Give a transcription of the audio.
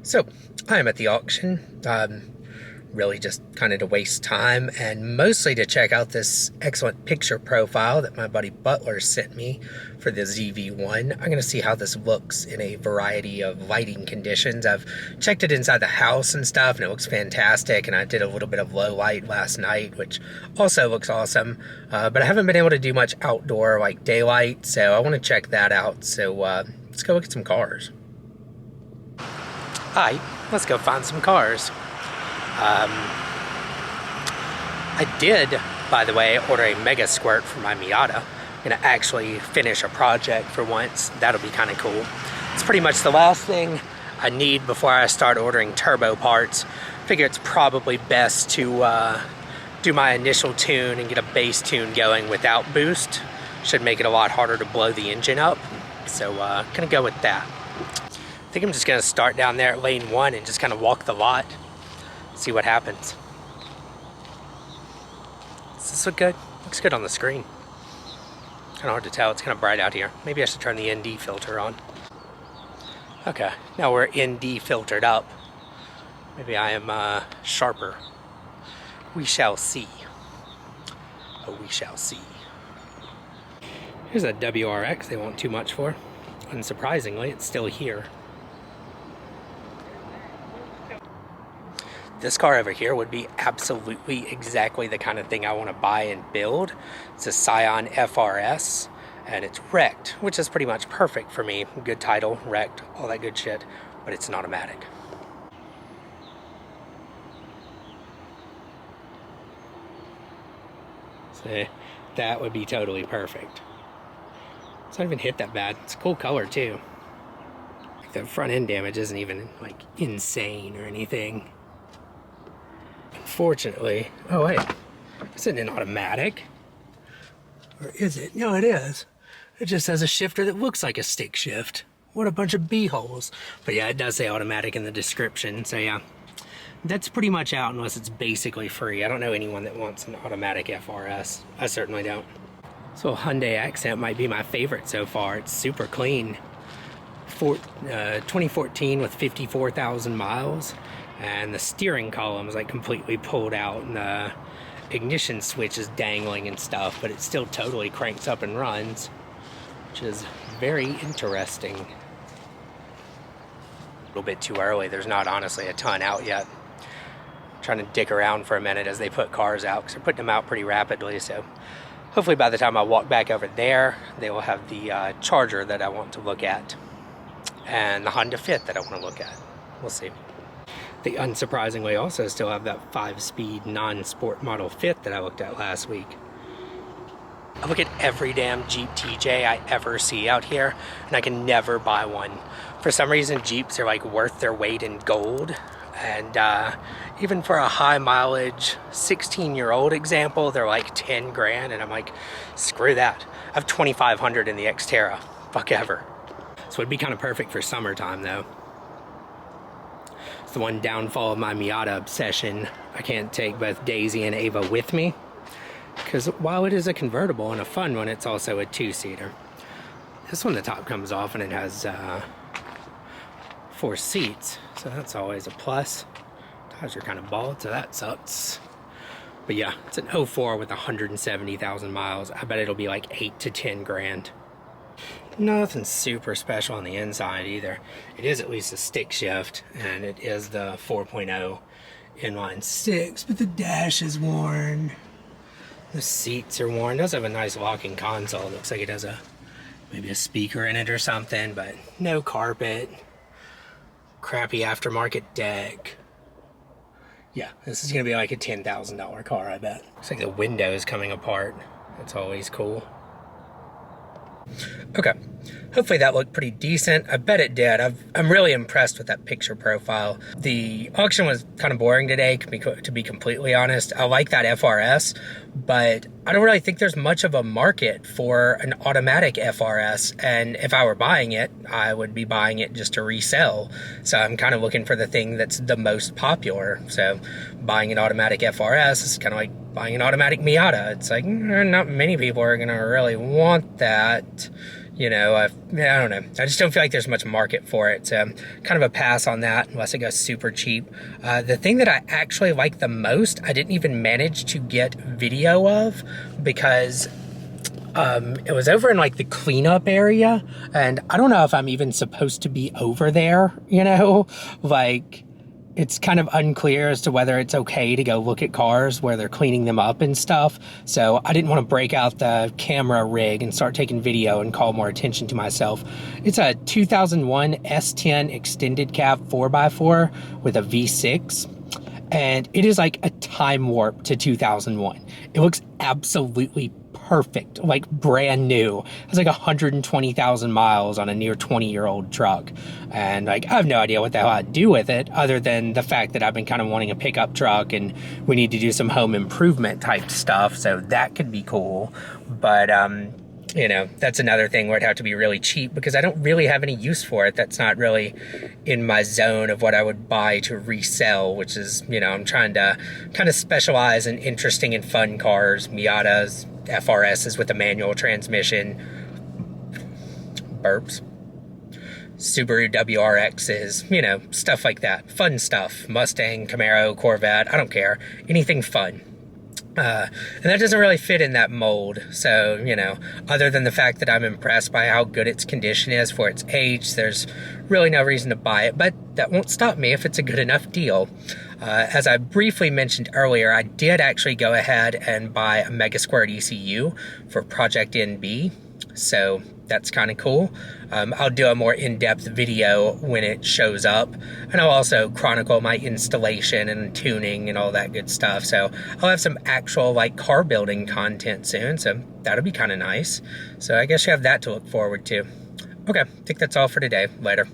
So, I'm at the auction, really just kind of to waste time and mostly to check out this excellent picture profile that my buddy Butler sent me for the ZV-1. I'm going to see how this looks in a variety of lighting conditions. I've checked it inside the house and stuff, and it looks fantastic, and I did a little bit of low light last night, which also looks awesome, but I haven't been able to do much outdoor like daylight, so I want to check that out. So let's go look at some cars. Hi, let's go find some cars. I did, by the way, order a megasquirt for my Miata. I'm gonna actually finish a project for once. That'll be kind of cool. It's pretty much the last thing I need before I start ordering turbo parts. Figure it's probably best to do my initial tune and get a base tune going without boost. Should make it a lot harder to blow the engine up. So gonna go with that. I think I'm just gonna start down there at lane 1 and just kind of walk the lot. See what happens. Does this look good? Looks good on the screen. Kind of hard to tell, it's kind of bright out here. Maybe I should turn the ND filter on. Okay, now we're ND filtered up. Maybe I am sharper. We shall see. Oh, we shall see. Here's a WRX they want too much for. Unsurprisingly, it's still here. This car over here would be absolutely exactly the kind of thing I want to buy and build. It's a Scion FRS, and it's wrecked, which is pretty much perfect for me. Good title, wrecked, all that good shit, but it's an automatic. So that would be totally perfect. It's not even hit that bad. It's a cool color too. Like the front end damage isn't even like insane or anything. Unfortunately, oh wait, it's an automatic. Or is it? No, it is. It just has a shifter that looks like a stick shift. What a bunch of b-holes. But yeah, it does say automatic in the description, so yeah. That's pretty much out unless it's basically free. I don't know anyone that wants an automatic FRS. I certainly don't. So Hyundai Accent might be my favorite so far. It's super clean. 2014 with 54,000 miles. And the steering column is like completely pulled out, and the ignition switch is dangling and stuff, but it still totally cranks up and runs, which is very interesting. A little bit too early. There's not honestly a ton out yet. I'm trying to dick around for a minute as they put cars out, because they're putting them out pretty rapidly, so hopefully by the time I walk back over there, they will have the Charger that I want to look at, and the Honda Fit that I want to look at. We'll see. They unsurprisingly also still have that 5-speed non-sport model Fit that I looked at last week. I look at every damn Jeep TJ I ever see out here, and I can never buy one. For some reason, Jeeps are like worth their weight in gold, and even for a high mileage 16-year-old example, they're like 10 grand, and I'm like, screw that. I have 2,500 in the Xterra. Fuck ever. So it'd be kind of perfect for summertime though. It's the one downfall of my Miata obsession. I can't take both Daisy and Ava with me, because while it is a convertible and a fun one, it's also a 2-seater. This one, the top comes off and it has 4 seats, so that's always a plus. Tires are kind of bald, so that sucks. But yeah, it's an 04 with 170,000 miles. I bet it'll be like 8 to 10 grand. Nothing super special on the inside either. It is at least a stick shift, and it is the 4.0 inline 6, but the dash is worn. The seats are worn. It does have a nice locking console. It looks like it has maybe a speaker in it or something, but no carpet. Crappy aftermarket deck. Yeah, this is gonna be like a $10,000 car, I bet. Looks like the window is coming apart. That's always cool. Okay, hopefully that looked pretty decent. I bet it did. I'm really impressed with that picture profile. The auction was kind of boring today, to be completely honest. I like that FRS, but I don't really think there's much of a market for an automatic FRS, and if I were buying it, I would be buying it just to resell. So I'm kind of looking for the thing that's the most popular. So buying an automatic FRS is kind of like buying an automatic Miata. It's like not many people are gonna really want that. You know, I don't know. I just don't feel like there's much market for it. So kind of a pass on that unless it goes super cheap. The thing that I actually like the most, I didn't even manage to get video of because it was over in like the cleanup area, and I don't know if I'm even supposed to be over there, you know, like it's kind of unclear as to whether it's okay to go look at cars where they're cleaning them up and stuff. So I didn't want to break out the camera rig and start taking video and call more attention to myself. It's a 2001 S10 extended cab 4x4 with a V6. And it is like a time warp to 2001. It looks absolutely perfect, like brand new. It's like 120,000 miles on a near 20-year-old truck. And like, I have no idea what the hell I'd do with it other than the fact that I've been kind of wanting a pickup truck and we need to do some home improvement type stuff. So that could be cool. But, you know, that's another thing where it'd have to be really cheap because I don't really have any use for it. That's not really in my zone of what I would buy to resell, which is, you know, I'm trying to kind of specialize in interesting and fun cars, Miatas, FRSs with a manual transmission, burps, Subaru WRXs, you know, stuff like that. Fun stuff. Mustang, Camaro, Corvette, I don't care. Anything fun. And that doesn't really fit in that mold. So, you know, other than the fact that I'm impressed by how good its condition is for its age, there's really no reason to buy it. But that won't stop me if it's a good enough deal. As I briefly mentioned earlier, I did actually go ahead and buy a megasquirt ECU for Project NB. So that's kind of cool. I'll do a more in-depth video when it shows up, and I'll also chronicle my installation and tuning and all that good stuff. So I'll have some actual like car building content soon, so that'll be kind of nice. So I guess you have that to look forward to. Okay, I think that's all for today. Later.